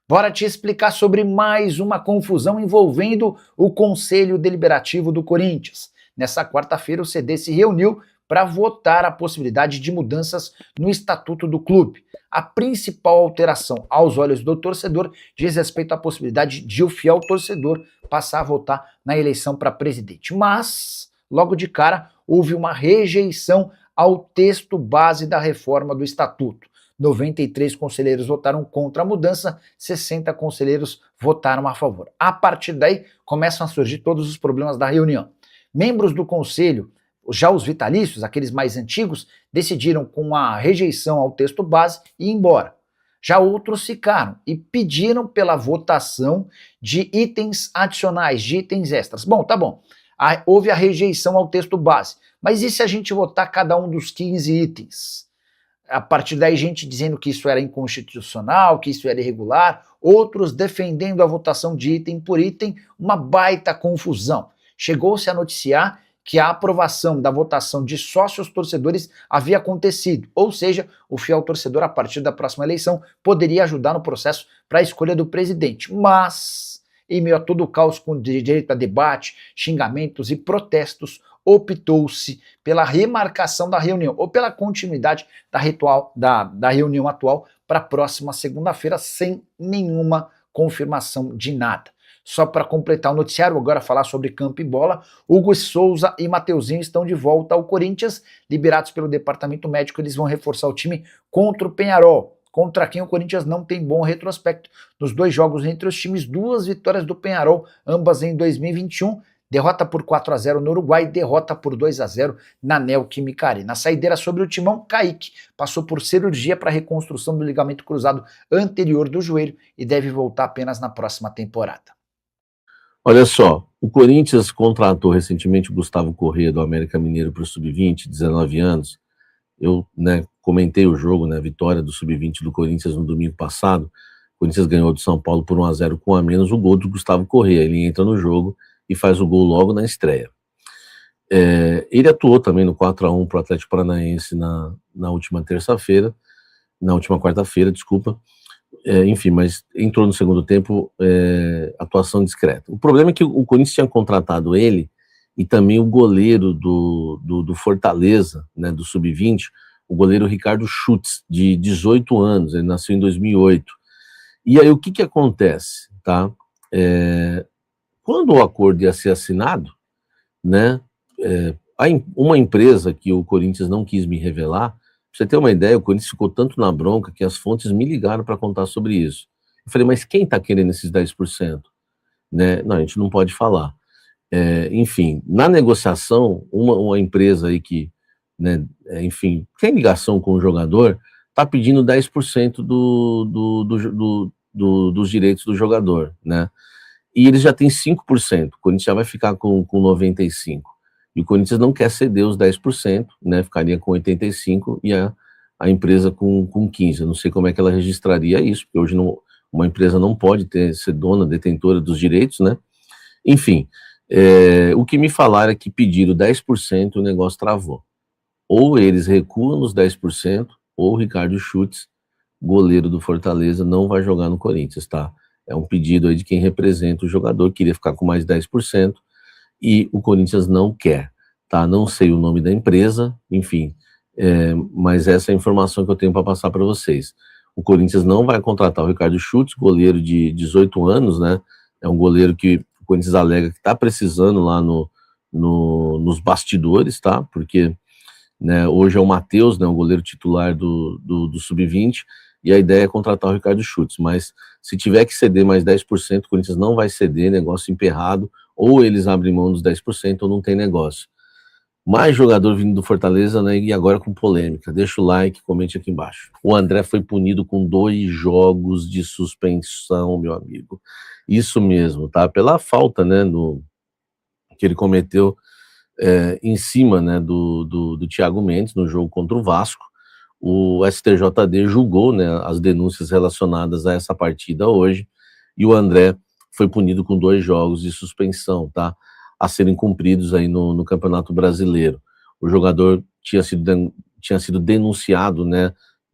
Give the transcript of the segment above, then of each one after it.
Bora te explicar sobre mais uma confusão envolvendo o Conselho Deliberativo do Corinthians. Nessa quarta-feira, o CD se reuniu para votar a possibilidade de mudanças no estatuto do clube. A principal alteração aos olhos do torcedor diz respeito à possibilidade de o fiel torcedor passar a votar na eleição para presidente. Mas, logo de cara, houve uma rejeição ao texto base da reforma do estatuto. 93 conselheiros votaram contra a mudança, 60 conselheiros votaram a favor. A partir daí, começam a surgir todos os problemas da reunião. Membros do conselho, já os vitalícios, aqueles mais antigos, decidiram com a rejeição ao texto base ir embora. Já outros ficaram e pediram pela votação de itens adicionais, de itens extras. Bom, tá bom. Houve a rejeição ao texto base, mas e se a gente votar cada um dos 15 itens? A partir daí, gente dizendo que isso era inconstitucional, que isso era irregular, outros defendendo a votação de item por item, uma baita confusão. Chegou-se a noticiar que a aprovação da votação de sócios torcedores havia acontecido, ou seja, o fiel torcedor, a partir da próxima eleição, poderia ajudar no processo para a escolha do presidente. Mas, em meio a todo o caos com direito a debate, xingamentos e protestos, optou-se pela remarcação da reunião, ou pela continuidade da reunião atual para a próxima segunda-feira, sem nenhuma confirmação de nada. Só para completar o noticiário, agora falar sobre campo e bola, Hugo Souza e Mateuzinho estão de volta ao Corinthians, liberados pelo departamento médico, eles vão reforçar o time contra o Peñarol, contra quem o Corinthians não tem bom retrospecto. Nos 2 jogos entre os times, 2 vitórias do Peñarol, ambas em 2021, derrota por 4-0 no Uruguai, derrota por 2-0 na Neoquímica Arena. Na saideira sobre o timão, Kaique passou por cirurgia para reconstrução do ligamento cruzado anterior do joelho e deve voltar apenas na próxima temporada. Olha só, o Corinthians contratou recentemente o Gustavo Corrêa do América Mineiro para o Sub-20, 19 anos. Eu comentei o jogo, a vitória do Sub-20 do Corinthians no domingo passado. O Corinthians ganhou do São Paulo por 1-0 com a menos, o gol do Gustavo Corrêa. Ele entra no jogo e faz o gol logo na estreia. Ele atuou também no 4-1 para o Atlético Paranaense na última quarta-feira, desculpa. Enfim, mas entrou no segundo tempo, atuação discreta. O problema é que o Corinthians tinha contratado ele e também o goleiro do Fortaleza, do Sub-20, o goleiro Ricardo Schutz, de 18 anos, ele nasceu em 2008. E aí o que acontece, tá? Quando o acordo ia ser assinado, uma empresa que o Corinthians não quis me revelar, pra você ter uma ideia, o Corinthians ficou tanto na bronca que as fontes me ligaram para contar sobre isso. Eu falei, mas quem está querendo esses 10%? Não, a gente não pode falar. Enfim, na negociação, uma empresa aí que, enfim, tem ligação com o jogador, está pedindo 10% dos direitos do jogador, E eles já têm 5%, o Corinthians já vai ficar com 95%. E o Corinthians não quer ceder os 10%, ficaria com 85% e a empresa com 15%. Eu não sei como é que ela registraria isso, porque hoje uma empresa não pode ser dona, detentora dos direitos, Enfim, o que me falaram é que pediram 10% e o negócio travou. Ou eles recuam nos 10%, ou o Ricardo Schutz, goleiro do Fortaleza, não vai jogar no Corinthians, tá? É um pedido aí de quem representa o jogador, queria ficar com mais 10%, e o Corinthians não quer, tá? Não sei o nome da empresa, enfim, mas essa é a informação que eu tenho para passar para vocês. O Corinthians não vai contratar o Ricardo Schutz, goleiro de 18 anos, É um goleiro que o Corinthians alega que está precisando lá nos bastidores, tá? Porque hoje é o Matheus, o goleiro titular do Sub-20, e a ideia é contratar o Ricardo Schutz, mas se tiver que ceder mais 10%, o Corinthians não vai ceder, negócio emperrado, ou eles abrem mão dos 10% ou não tem negócio. Mais jogador vindo do Fortaleza, e agora com polêmica. Deixa o like, comente aqui embaixo. O André foi punido com 2 jogos de suspensão, meu amigo. Isso mesmo, tá? Pela falta, que ele cometeu em cima, do Thiago Mendes no jogo contra o Vasco. O STJD julgou, as denúncias relacionadas a essa partida hoje, e o André foi punido com 2 jogos de suspensão, tá? A serem cumpridos aí no Campeonato Brasileiro. O jogador tinha sido denunciado,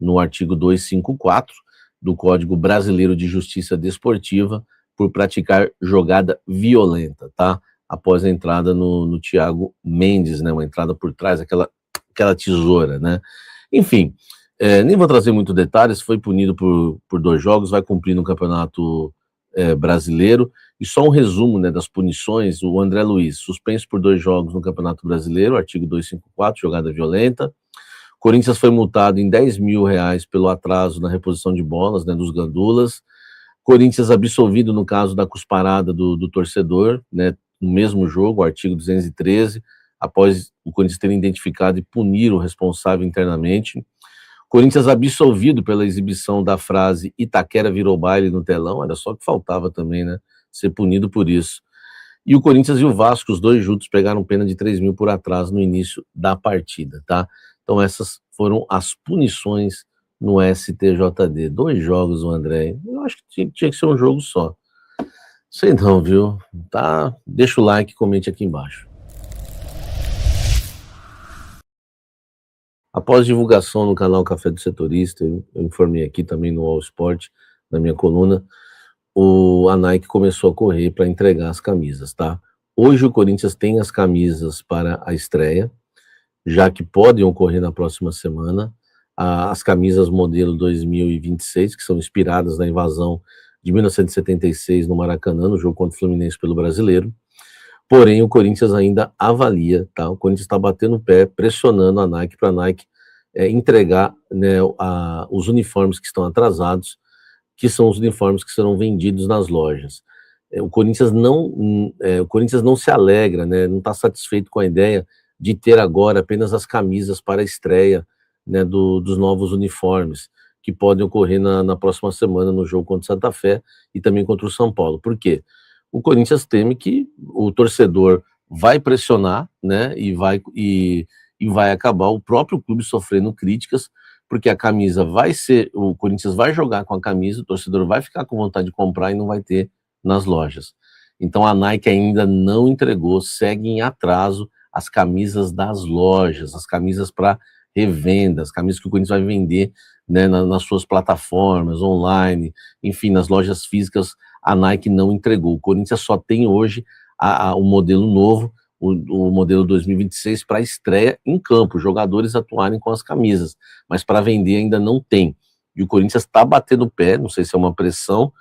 no artigo 254, do Código Brasileiro de Justiça Desportiva por praticar jogada violenta, tá? Após a entrada no Thiago Mendes, né? Uma entrada por trás, aquela tesoura, né? Enfim, nem vou trazer muito detalhes, foi punido por 2 jogos, vai cumprir no Campeonato Brasileiro. E só um resumo, né, das punições: o André Luiz, suspenso por 2 jogos no Campeonato Brasileiro, artigo 254, jogada violenta. Corinthians foi multado em R$10 mil pelo atraso na reposição de bolas, né, dos gandulas. Corinthians absolvido no caso da cusparada do torcedor, né, no mesmo jogo, artigo 213, após o Corinthians ter identificado e punir o responsável internamente. Corinthians absolvido pela exibição da frase "Itaquera virou baile" no telão, era só que faltava também, né, ser punido por isso. E o Corinthians e o Vasco, os 2 juntos, pegaram pena de 3 mil por atraso no início da partida, tá? Então essas foram as punições no STJD. 2 jogos, o André. Eu acho que tinha que ser um jogo só. Sei não, viu? Tá? Deixa o like e comente aqui embaixo. Após divulgação no canal Café do Setorista, eu informei aqui também no All Sport, na minha coluna, a Nike começou a correr para entregar as camisas, tá? Hoje o Corinthians tem as camisas para a estreia, já que podem ocorrer na próxima semana, as camisas modelo 2026, que são inspiradas na invasão de 1976 no Maracanã, no jogo contra o Fluminense pelo Brasileiro. Porém, o Corinthians ainda avalia, tá? O Corinthians está batendo o pé, pressionando a Nike para a Nike entregar, né, os uniformes que estão atrasados, que são os uniformes que serão vendidos nas lojas. O Corinthians não se alegra, né, não está satisfeito com a ideia de ter agora apenas as camisas para a estreia, né, dos novos uniformes, que podem ocorrer na próxima semana no jogo contra o Santa Fé e também contra o São Paulo. Por quê? O Corinthians teme que o torcedor vai pressionar, né, e vai acabar o próprio clube sofrendo críticas, porque a camisa o Corinthians vai jogar com a camisa, o torcedor vai ficar com vontade de comprar e não vai ter nas lojas. Então a Nike ainda não entregou, segue em atraso as camisas das lojas, as camisas para revenda, as camisas que o Corinthians vai vender, né, nas suas plataformas, online, enfim, nas lojas físicas. A Nike não entregou. O Corinthians só tem hoje o modelo novo, o modelo 2026 para estreia em campo, jogadores atuarem com as camisas, mas para vender ainda não tem. E o Corinthians está batendo o pé, não sei se é uma pressão,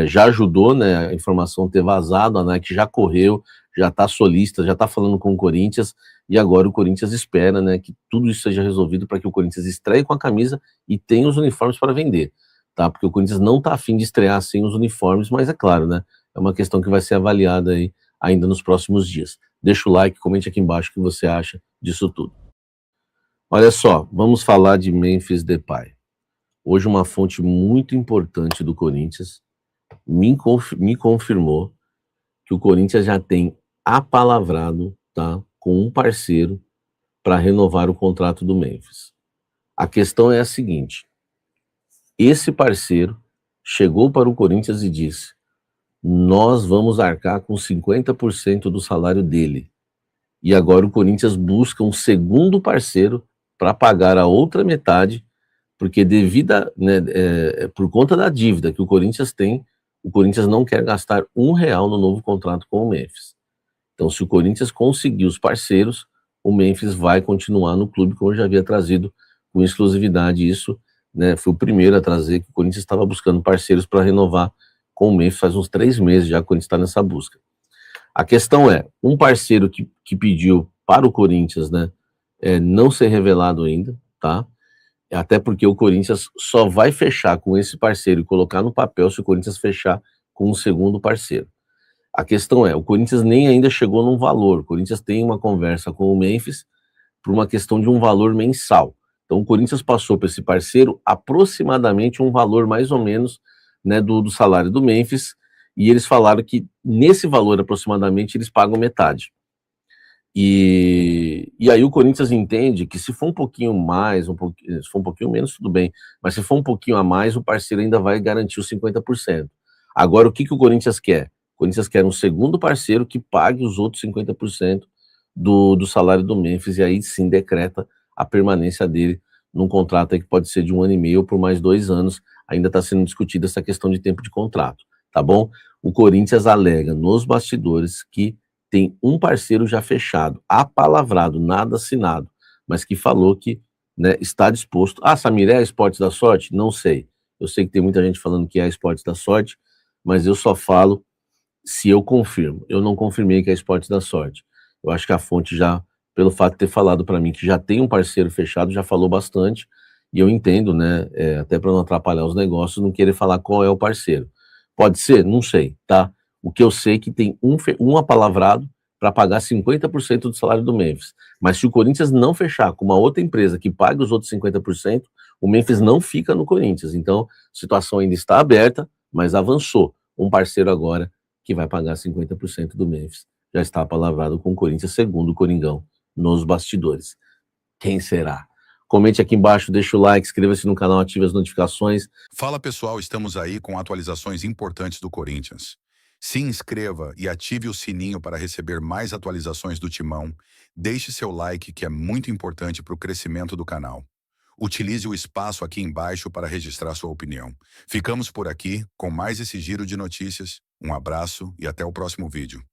já ajudou, né, a informação ter vazado, a Nike já correu, já está solista, já está falando com o Corinthians, e agora o Corinthians espera, né, que tudo isso seja resolvido para que o Corinthians estreie com a camisa e tenha os uniformes para vender, tá? Porque o Corinthians não está afim de estrear sem os uniformes, mas é claro, né, é uma questão que vai ser avaliada aí ainda nos próximos dias. Deixa o like, comente aqui embaixo o que você acha disso tudo. Olha só, vamos falar de Memphis Depay. Hoje uma fonte muito importante do Corinthians me confirmou que o Corinthians já tem apalavrado, tá, com um parceiro para renovar o contrato do Memphis. A questão é a seguinte: esse parceiro chegou para o Corinthians e disse: nós vamos arcar com 50% do salário dele. E agora o Corinthians busca um segundo parceiro para pagar a outra metade, porque por conta da dívida que o Corinthians tem, o Corinthians não quer gastar R$1 no novo contrato com o Memphis. Então, se o Corinthians conseguir os parceiros, o Memphis vai continuar no clube, como eu já havia trazido com exclusividade isso, né? Fui o primeiro a trazer que o Corinthians estava buscando parceiros para renovar com o Memphis, faz uns 3 meses já que o Corinthians está nessa busca. A questão é, um parceiro que pediu para o Corinthians, né, não ser revelado ainda, tá? Até porque o Corinthians só vai fechar com esse parceiro e colocar no papel se o Corinthians fechar com um segundo parceiro. A questão é, o Corinthians nem ainda chegou num valor. O Corinthians tem uma conversa com o Memphis por uma questão de um valor mensal. Então o Corinthians passou para esse parceiro aproximadamente um valor mais ou menos, né, do salário do Memphis, e eles falaram que nesse valor aproximadamente eles pagam metade. E aí o Corinthians entende que se for um pouquinho mais, se for um pouquinho menos, tudo bem, mas se for um pouquinho a mais, o parceiro ainda vai garantir os 50%. Agora, o que o Corinthians quer? O Corinthians quer um segundo parceiro que pague os outros 50% do salário do Memphis, e aí sim decreta a permanência dele num contrato aí que pode ser de 1 ano e meio ou por mais 2 anos, ainda está sendo discutida essa questão de tempo de contrato, tá bom? O Corinthians alega nos bastidores que tem um parceiro já fechado, apalavrado, nada assinado, mas que falou que, né, está disposto. Ah, Samir, é a Esportes da Sorte? Não sei. Eu sei que tem muita gente falando que é a Esportes da Sorte, mas eu só falo se eu confirmo. Eu não confirmei que é a Esportes da Sorte. Eu acho que a fonte já, pelo fato de ter falado para mim que já tem um parceiro fechado, já falou bastante, e eu entendo, né, até para não atrapalhar os negócios, não querer falar qual é o parceiro. Pode ser? Não sei, tá? O que eu sei é que tem um apalavrado para pagar 50% do salário do Memphis. Mas se o Corinthians não fechar com uma outra empresa que pague os outros 50%, o Memphis não fica no Corinthians. Então, a situação ainda está aberta, mas avançou. Um parceiro agora que vai pagar 50% do Memphis. Já está apalavrado com o Corinthians, segundo o Coringão, nos bastidores. Quem será? Comente aqui embaixo, deixa o like, inscreva-se no canal, ative as notificações. Fala pessoal, estamos aí com atualizações importantes do Corinthians. Se inscreva e ative o sininho para receber mais atualizações do Timão. Deixe seu like, que é muito importante para o crescimento do canal. Utilize o espaço aqui embaixo para registrar sua opinião. Ficamos por aqui com mais esse giro de notícias. Um abraço e até o próximo vídeo.